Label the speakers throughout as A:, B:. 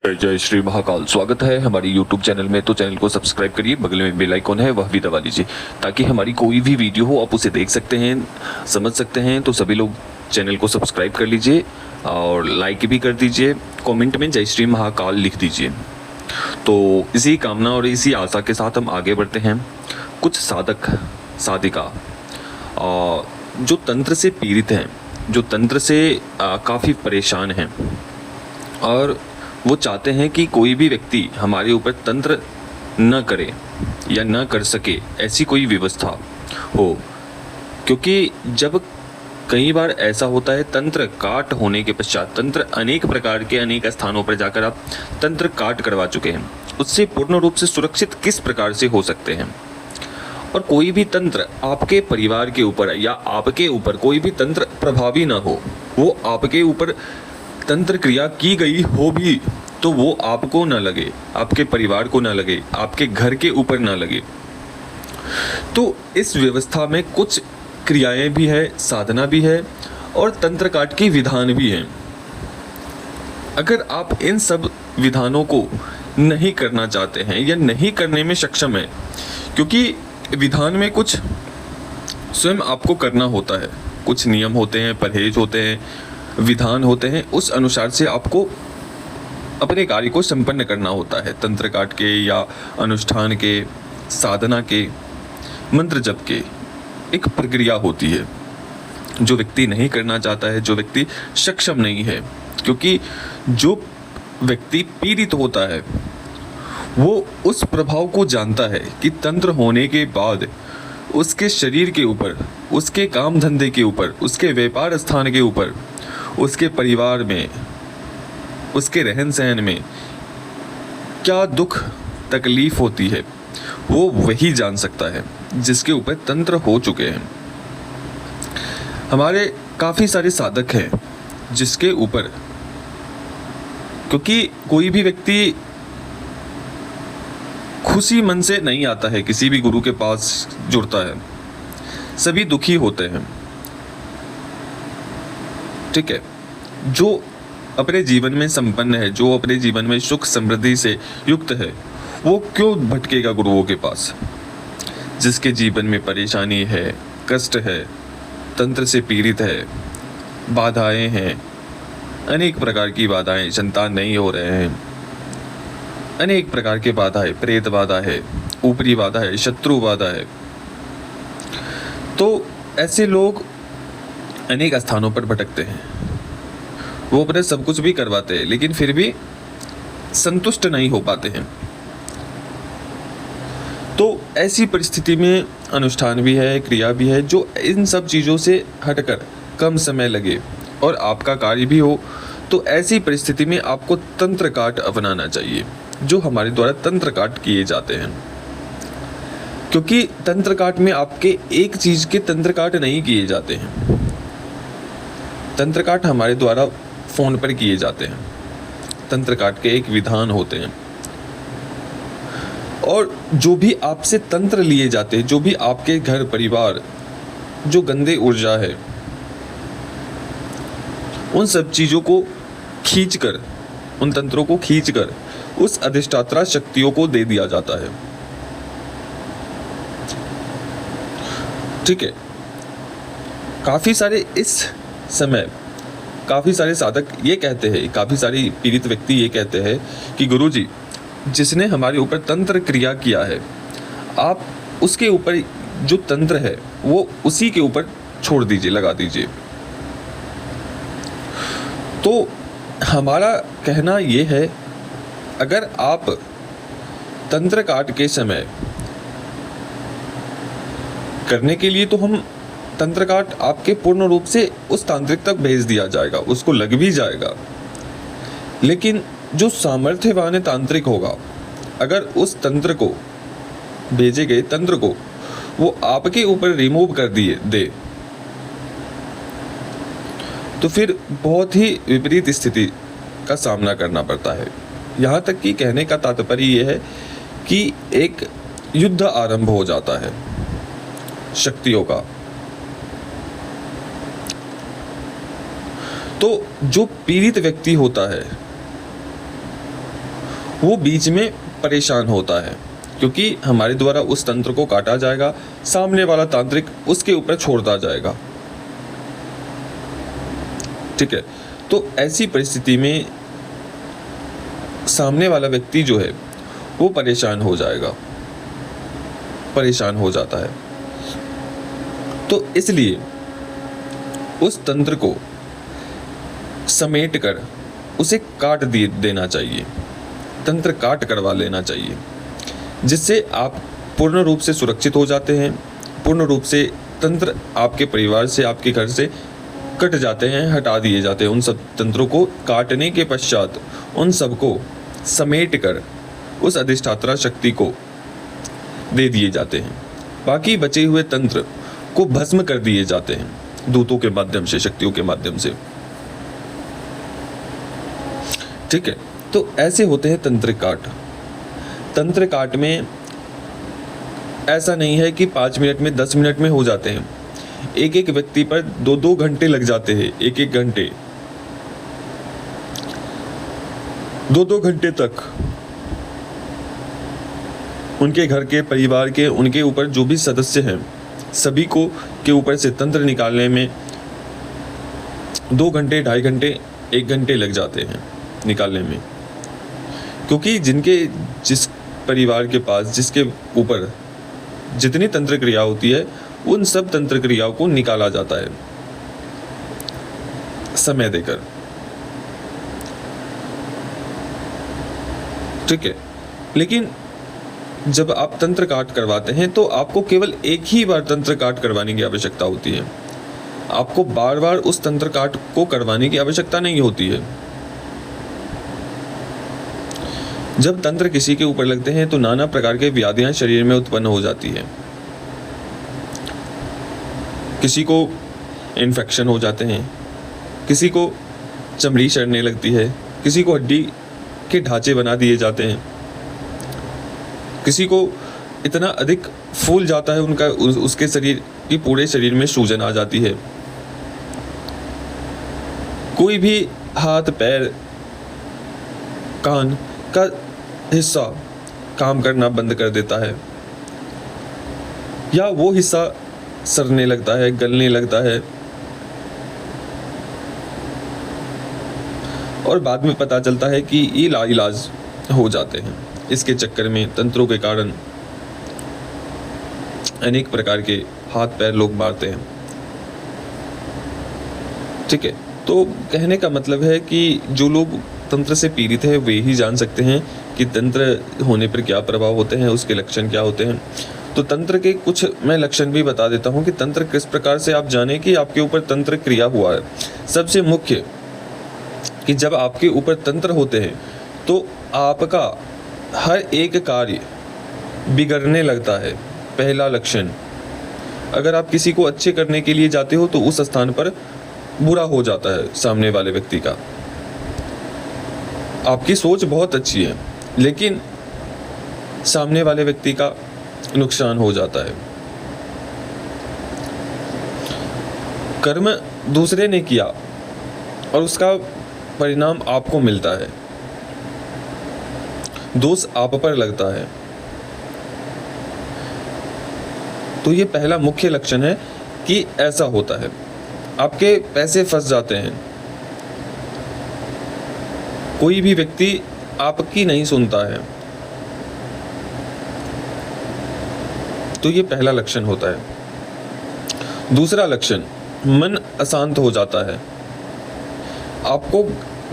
A: जय श्री महाकाल। स्वागत है हमारी YouTube चैनल में। तो चैनल को सब्सक्राइब करिए, बगल में बेल आइकॉन है वह भी दबा लीजिए ताकि हमारी कोई भी वीडियो हो आप उसे देख सकते हैं, समझ सकते हैं। तो सभी लोग चैनल को सब्सक्राइब कर लीजिए और लाइक भी कर दीजिए, कमेंट में जय श्री महाकाल लिख दीजिए। तो इसी कामना और इसी आशा के साथ हम आगे बढ़ते हैं। कुछ साधक साधिका जो तंत्र से पीड़ित हैं, जो तंत्र से काफ़ी परेशान हैं और वो चाहते हैं कि कोई भी व्यक्ति हमारे ऊपर तंत्र न करे या न कर सके, ऐसी कोई व्यवस्था हो। क्योंकि जब कई बार ऐसा होता है, तंत्र काट होने के पश्चात, तंत्र अनेक प्रकार के अनेक स्थानों पर जाकर आप तंत्र काट करवा चुके हैं, उससे पूर्ण रूप से सुरक्षित किस प्रकार से हो सकते हैं। और कोई भी तंत्र आपके परिवार के ऊपर या आपके ऊपर कोई भी तंत्र प्रभावी ना हो, वो आपके ऊपर तंत्र क्रिया की गई हो भी तो वो आपको ना लगे, आपके परिवार को ना लगे, आपके घर के ऊपर ना लगे। तो इस व्यवस्था में कुछ क्रियाएं भी है, साधना भी है और तंत्र काट की विधान भी हैं। अगर आप इन सब विधानों को नहीं करना चाहते हैं या नहीं करने में सक्षम हैं, क्योंकि विधान में कुछ स्वयं आपको करना होता है, कुछ नियम होते हैं, परहेज होते हैं, विधान होते हैं, उस अनुसार से आपको अपने कार्य को संपन्न करना होता है। तंत्र काट के या अनुष्ठान के, साधना के, मंत्र जप के एक प्रक्रिया होती है जो व्यक्ति नहीं करना चाहता है, जो व्यक्ति सक्षम नहीं है। क्योंकि जो व्यक्ति पीड़ित होता है वो उस प्रभाव को जानता है कि तंत्र होने के बाद उसके शरीर के ऊपर, उसके काम धंधे के ऊपर, उसके व्यापार स्थान के ऊपर, उसके परिवार में, उसके रहन सहन में क्या दुख तकलीफ होती है, वो वही जान सकता है जिसके ऊपर तंत्र हो चुके हैं। हमारे काफ़ी सारे साधक हैं जिसके ऊपर, क्योंकि कोई भी व्यक्ति खुशी मन से नहीं आता है, किसी भी गुरु के पास जुड़ता है, सभी दुखी होते हैं। ठीक है, जो अपने जीवन में संपन्न है, जो अपने जीवन में सुख समृद्धि से युक्त है, वो क्यों भटकेगा गुरुओं के पास। जिसके जीवन में परेशानी है, कष्ट है, तंत्र से पीड़ित है, बाधाएं हैं, अनेक प्रकार की बाधाएं, संतान नहीं हो रहे हैं, अनेक प्रकार के बाधाएं, प्रेत बाधा है, ऊपरी बाधा है, शत्रु बाधा है, तो ऐसे लोग अनेक स्थानों पर भटकते हैं। वो अपने सब कुछ भी करवाते हैं लेकिन फिर भी संतुष्ट नहीं हो पाते हैं। तो ऐसी परिस्थिति में अनुष्ठान भी है, क्रिया भी है जो इन सब चीज़ों से हटकर कम समय लगे और आपका कार्य भी हो। तो ऐसी परिस्थिति में आपको तंत्र काट अपनाना चाहिए, जो हमारे द्वारा तंत्र काट किए जाते हैं। क्योंकि तंत्र काट में आपके एक चीज़ के तंत्र काट नहीं किए जाते हैं। तंत्र काट हमारे द्वारा फ़ोन पर किए जाते हैं। तंत्र काट के एक विधान होते हैं और जो भी आपसे तंत्र लिए जाते हैं, जो भी आपके घर परिवार, जो गंदे ऊर्जा है, उन सब चीज़ों को खींचकर, उन तंत्रों को खींचकर उस अधिष्ठात्रा शक्तियों को दे दिया जाता है। ठीक है, काफ़ी सारे इस समय काफ़ी सारे साधक ये कहते हैं, काफ़ी सारे पीड़ित व्यक्ति ये कहते हैं कि गुरुजी, जिसने हमारे ऊपर तंत्र क्रिया किया है, आप उसके ऊपर जो तंत्र है वो उसी के ऊपर छोड़ दीजिए, लगा दीजिए। तो हमारा कहना ये है, अगर आप तंत्र काट के समय करने के लिए, तो हम तंत्र काट आपके पूर्ण रूप से उस तांत्रिक तक भेज दिया जाएगा, उसको लग भी जाएगा। लेकिन जो सामर्थ्यवान तांत्रिक होगा, अगर उस तंत्र को, भेजे गए तंत्र को वो आपके ऊपर रिमूव कर दिए दे, तो फिर बहुत ही विपरीत स्थिति का सामना करना पड़ता है। यहाँ तक कि कहने का तात्पर्य ये है कि एक युद्ध आरंभ हो जाता है शक्तियों का। तो जो पीड़ित व्यक्ति होता है वो बीच में परेशान होता है, क्योंकि हमारे द्वारा उस तंत्र को काटा जाएगा, सामने वाला तांत्रिक उसके ऊपर छोड़ता जाएगा। ठीक है, तो ऐसी परिस्थिति में सामने वाला व्यक्ति जो है वो परेशान हो जाएगा, परेशान हो जाता है। तो इसलिए उस तंत्र को समेट कर उसे काट देना चाहिए, तंत्र काट करवा लेना चाहिए, जिससे आप पूर्ण रूप से सुरक्षित हो जाते हैं। पूर्ण रूप से तंत्र आपके परिवार से, आपके घर से कट जाते हैं, हटा दिए जाते हैं। उन सब तंत्रों को काटने के पश्चात उन सबको समेट कर उस अधिष्ठात्रा शक्ति को दे दिए जाते हैं। बाकी बचे हुए तंत्र को भस्म कर दिए जाते हैं दूतों के माध्यम से, शक्तियों के माध्यम से। ठीक है, तो ऐसे होते हैं तंत्र काट। तंत्र काट में ऐसा नहीं है कि 5 मिनट में, 10 मिनट में हो जाते हैं। एक एक व्यक्ति पर 2-2 घंटे लग जाते हैं, 1-1 घंटे, 2-2 घंटे तक उनके घर के, परिवार के, उनके ऊपर जो भी सदस्य हैं सभी को के ऊपर से तंत्र निकालने में 2 घंटे, 2.5 घंटे, 1 घंटे लग जाते हैं निकालने में। क्योंकि जिस परिवार के पास, जिसके ऊपर जितनी तंत्र क्रिया होती है, उन सब तंत्र क्रियाओं को निकाला जाता है समय देकर। ठीक है, लेकिन जब आप तंत्र काट करवाते हैं तो आपको केवल एक ही बार तंत्र काट करवाने की आवश्यकता होती है। आपको बार बार उस तंत्र काट को करवाने की आवश्यकता नहीं होती है। जब तंत्र किसी के ऊपर लगते हैं तो नाना प्रकार के व्याधियां शरीर में उत्पन्न हो जाती है। किसी को इन्फेक्शन हो जाते हैं, किसी को चमड़ी सड़ने लगती है, किसी को हड्डी के ढांचे बना दिए जाते हैं, किसी को इतना अधिक फूल जाता है उसके शरीर की, पूरे शरीर में सूजन आ जाती है। कोई भी हाथ, पैर, कान का हिस्सा काम करना बंद कर देता है, या वो हिस्सा सड़ने लगता है, गलने लगता है, और बाद में पता चलता है कि इलाज हो जाते हैं। इसके चक्कर में, तंत्रों के कारण अनेक प्रकार के हाथ पैर लोग मारते हैं। ठीक है, तो कहने का मतलब है कि जो लोग तंत्र से पीड़ित है वे ही जान सकते हैं कि तंत्र होने पर क्या प्रभाव होते हैं, उसके लक्षण क्या होते हैं। तो तंत्र के कुछ मैं लक्षण भी बता देता हूं कि तंत्र किस प्रकार से आप जाने कि आपके ऊपर तंत्र क्रिया हुआ है। सबसे मुख्य कि जब आपके ऊपर तंत्र होते हैं तो आपका हर एक कार्य बिगड़ने लगता है। पहला लक्षण, अगर आप किसी को अच्छे करने के लिए जाते हो तो उस स्थान पर बुरा हो जाता है सामने वाले व्यक्ति का। आपकी सोच बहुत अच्छी है लेकिन सामने वाले व्यक्ति का नुकसान हो जाता है। कर्म दूसरे ने किया और उसका परिणाम आपको मिलता है, दोष आप पर लगता है। तो ये पहला मुख्य लक्षण है कि ऐसा होता है। आपके पैसे फंस जाते हैं, कोई भी व्यक्ति आपकी नहीं सुनता है, तो ये पहला लक्षण होता है। दूसरा लक्षण, मन अशांत हो जाता है। आपको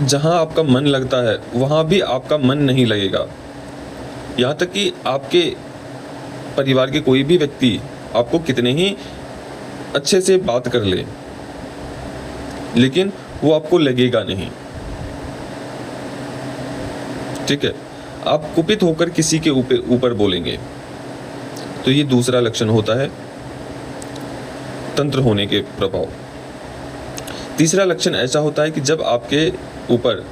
A: जहां आपका मन लगता है वहां भी आपका मन नहीं लगेगा। यहाँ तक कि आपके परिवार के कोई भी व्यक्ति आपको कितने ही अच्छे से बात कर ले लेकिन वो आपको लगेगा नहीं। ठीक है, आप कुपित होकर किसी के ऊपर बोलेंगे, तो ये दूसरा लक्षण होता है तंत्र होने के प्रभाव। तीसरा लक्षण ऐसा होता है कि जब आपके ऊपर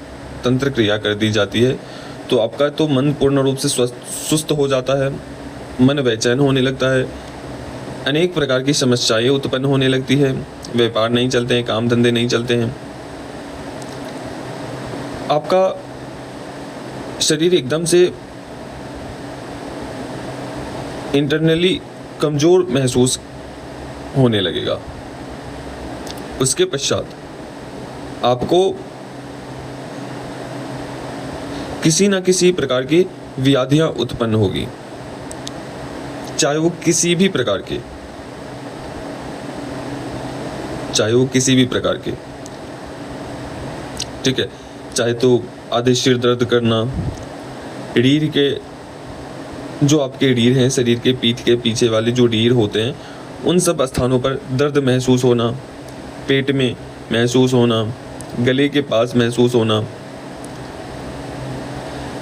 A: तंत्र क्रिया कर दी जाती है तो आपका तो मन पूर्ण रूप से सुस्त हो जाता है, मन बेचैन होने लगता है, अनेक प्रकार की समस्याएं उत्पन्न होने लगती है, व्यापार नहीं चलते हैं, काम धंधे नहीं चलते हैं, आपका शरीर एकदम से इंटरनली कमज़ोर महसूस होने लगेगा। उसके पश्चात आपको किसी न किसी प्रकार की व्याधियां उत्पन्न होगी, चाहे वो किसी भी प्रकार के, ठीक है। चाहे तो आधे सिर दर्द करना, रीढ़ के जो आपके रीढ़ हैं, शरीर के पीठ के पीछे वाले जो रीढ़ होते हैं, उन सब स्थानों पर दर्द महसूस होना, पेट में महसूस होना, गले के पास महसूस होना,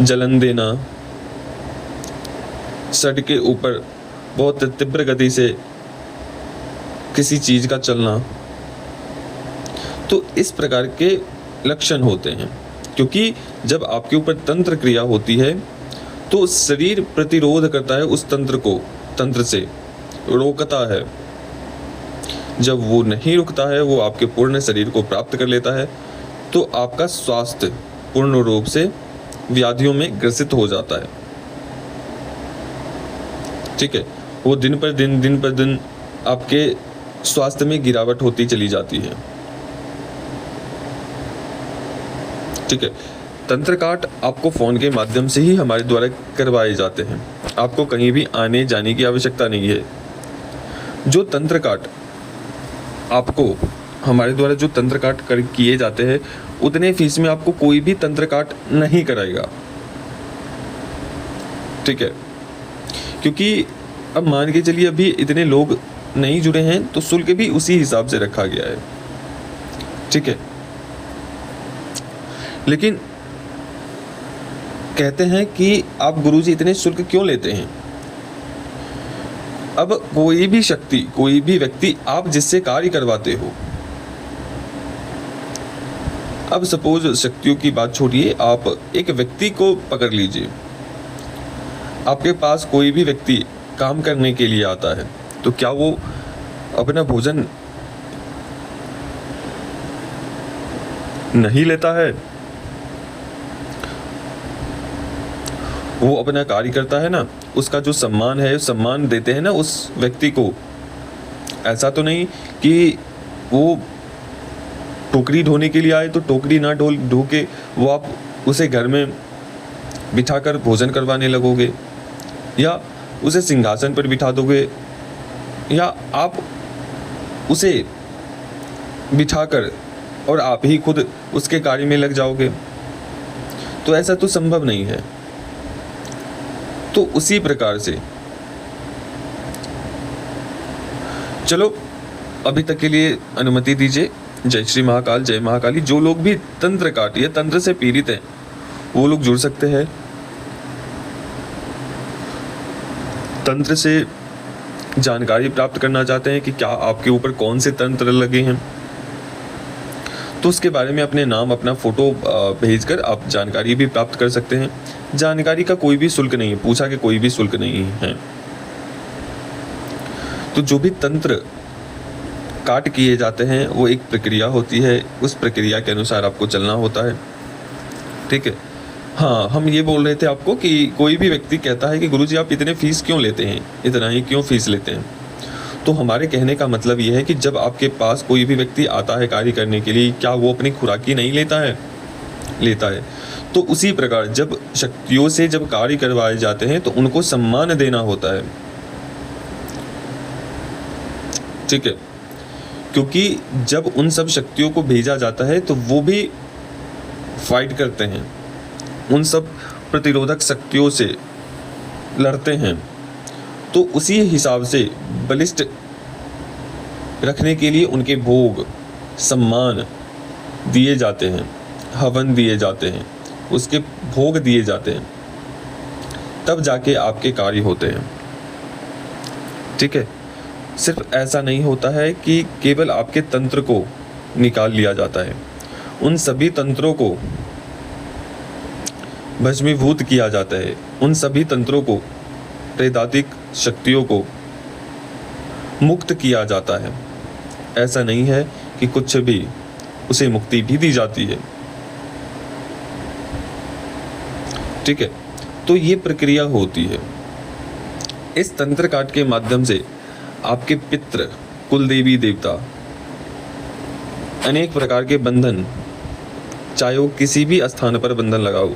A: जलन देना, सर के ऊपर बहुत तीव्र गति से किसी चीज़ का चलना, तो इस प्रकार के लक्षण होते हैं। क्योंकि जब आपके ऊपर तंत्र क्रिया होती है तो शरीर प्रतिरोध करता है, उस तंत्र से रोकता है। जब वो नहीं रुकता है, वो आपके पूर्ण शरीर को प्राप्त कर लेता है, तो आपका स्वास्थ्य पूर्ण रूप से व्याधियों में ग्रसित हो जाता है। ठीक है, वो दिन पर दिन आपके स्वास्थ्य में गिरावट होती चली जाती है। ठीक है, तंत्र काट आपको फ़ोन के माध्यम से ही हमारे द्वारा करवाए जाते हैं। आपको कहीं भी आने जाने की आवश्यकता नहीं है। जो तंत्र काट आपको हमारे द्वारा जो तंत्र काट किए जाते हैं, उतने फीस में आपको कोई भी तंत्र काट नहीं कराएगा। ठीक है, क्योंकि अब मान के चलिए अभी इतने लोग नहीं जुड़े हैं, तो शुल्क भी उसी हिसाब से रखा गया है। ठीक है, लेकिन कहते हैं कि आप गुरुजी इतने शुल्क क्यों लेते हैं? अब कोई भी शक्ति, कोई भी व्यक्ति आप जिससे कार्य करवाते हो, अब सपोज शक्तियों की बात छोड़िए, आप एक व्यक्ति को पकड़ लीजिए। आपके पास कोई भी व्यक्ति काम करने के लिए आता है, तो क्या वो अपना भोजन नहीं लेता है? वो अपना कार्य करता है ना, उसका जो सम्मान है, सम्मान देते हैं ना उस व्यक्ति को। ऐसा तो नहीं कि वो टोकरी ढोने के लिए आए तो टोकरी ना ढो के वो आप उसे घर में बिठाकर भोजन करवाने लगोगे, या उसे सिंहासन पर बिठा दोगे, या आप उसे बिठाकर और आप ही खुद उसके कार्य में लग जाओगे। तो ऐसा तो संभव नहीं है। तो उसी प्रकार से चलो अभी तक के लिए अनुमति दीजिए। जय श्री महाकाल, जय महाकाली। जो लोग भी तंत्र काट या तंत्र से पीड़ित हैं, वो लोग जुड़ सकते हैं। तंत्र से जानकारी प्राप्त करना चाहते हैं कि क्या आपके ऊपर कौन से तंत्र लगे हैं, तो उसके बारे में अपने नाम, अपना फोटो भेजकर आप जानकारी भी प्राप्त कर सकते हैं। जानकारी का कोई भी शुल्क नहीं है, पूछा कि कोई भी शुल्क नहीं है। तो जो भी तंत्र काट किए जाते हैं, वो एक प्रक्रिया होती है, उस प्रक्रिया के अनुसार आपको चलना होता है। ठीक है, हाँ, हम ये बोल रहे थे आपको कि कोई भी व्यक्ति कहता है कि गुरुजी आप इतने फीस क्यों लेते हैं, इतना ही क्यों फीस लेते हैं? तो हमारे कहने का मतलब ये है कि जब आपके पास कोई भी व्यक्ति आता है कार्य करने के लिए, क्या वो अपनी खुराकी नहीं लेता है? लेता है। तो उसी प्रकार जब शक्तियों से जब कार्य करवाए जाते हैं, तो उनको सम्मान देना होता है। ठीक है, क्योंकि जब उन सब शक्तियों को भेजा जाता है तो वो भी फाइट करते हैं, उन सब प्रतिरोधक शक्तियों से लड़ते हैं। तो उसी हिसाब से बलिष्ठ रखने के लिए उनके भोग, सम्मान दिए जाते हैं, हवन दिए जाते हैं, उसके भोग दिए जाते हैं, तब जाके आपके कार्य होते हैं। ठीक है, सिर्फ ऐसा नहीं होता है कि केवल आपके तंत्र को निकाल लिया जाता है, उन सभी तंत्रों को भस्मीभूत किया जाता है, उन सभी तंत्रों को, प्रेतात्मिक शक्तियों को मुक्त किया जाता है। ऐसा नहीं है कि कुछ भी, उसे मुक्ति भी दी जाती है। ठीक है, तो ये प्रक्रिया होती है। इस तंत्र काट के माध्यम से आपके पितृ, कुल देवी देवता, अनेक प्रकार के बंधन, चाहे वो किसी भी स्थान पर बंधन लगा हो,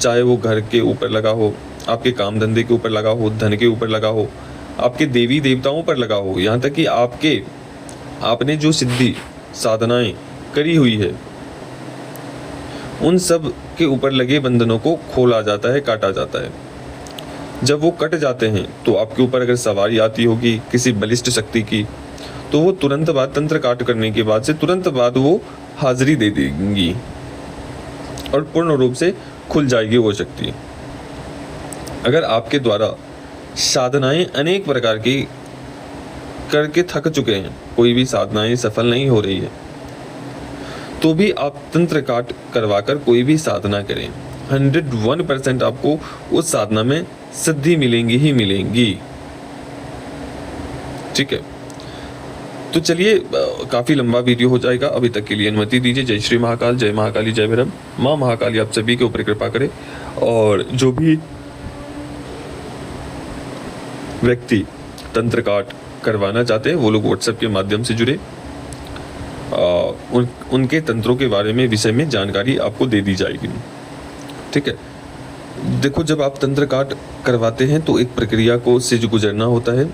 A: चाहे वो घर के ऊपर लगा हो, आपके काम धंधे के ऊपर लगा हो, धन के ऊपर लगा हो, आपके देवी देवताओं पर लगा हो, यहाँ तक कि आपने जो सिद्धि साधनाएं करी हुई है उन सब के ऊपर लगे बंधनों को खोला जाता है, काटा जाता है। जब वो कट जाते हैं तो आपके ऊपर अगर सवारी आती होगी किसी बलिष्ठ शक्ति की, तो वो तुरंत बाद, तंत्र काट करने के बाद से तुरंत बाद वो हाजिरी दे देंगी और पूर्ण रूप से खुल जाएगी वो शक्ति। अगर आपके द्वारा साधनाएं अनेक प्रकार की करके थक चुके हैं, कोई भी साधनाएं सफल नहीं हो रही है, तो भी आप तंत्र काट करवाकर कोई भी साधना करें, 101% आपको उस साधना में सिद्धि मिलेंगी ही मिलेंगी। ठीक है, तो चलिए, काफी लंबा वीडियो हो जाएगा, अभी तक के लिए अनुमति दीजिए। जय श्री महाकाल, जय महाकाली, जय भैरव। माँ महाकाली आप सभी के ऊपर कृपा करे, और जो भी व्यक्ति तंत्र काट करवाना चाहते हैं वो लोग व्हाट्सएप के माध्यम से जुड़े, उनके तंत्रों के बारे में, विषय में जानकारी आपको दे दी जाएगी। ठीक है, देखो, जब आप तंत्र काट करवाते हैं तो एक प्रक्रिया को से गुजरना होता है।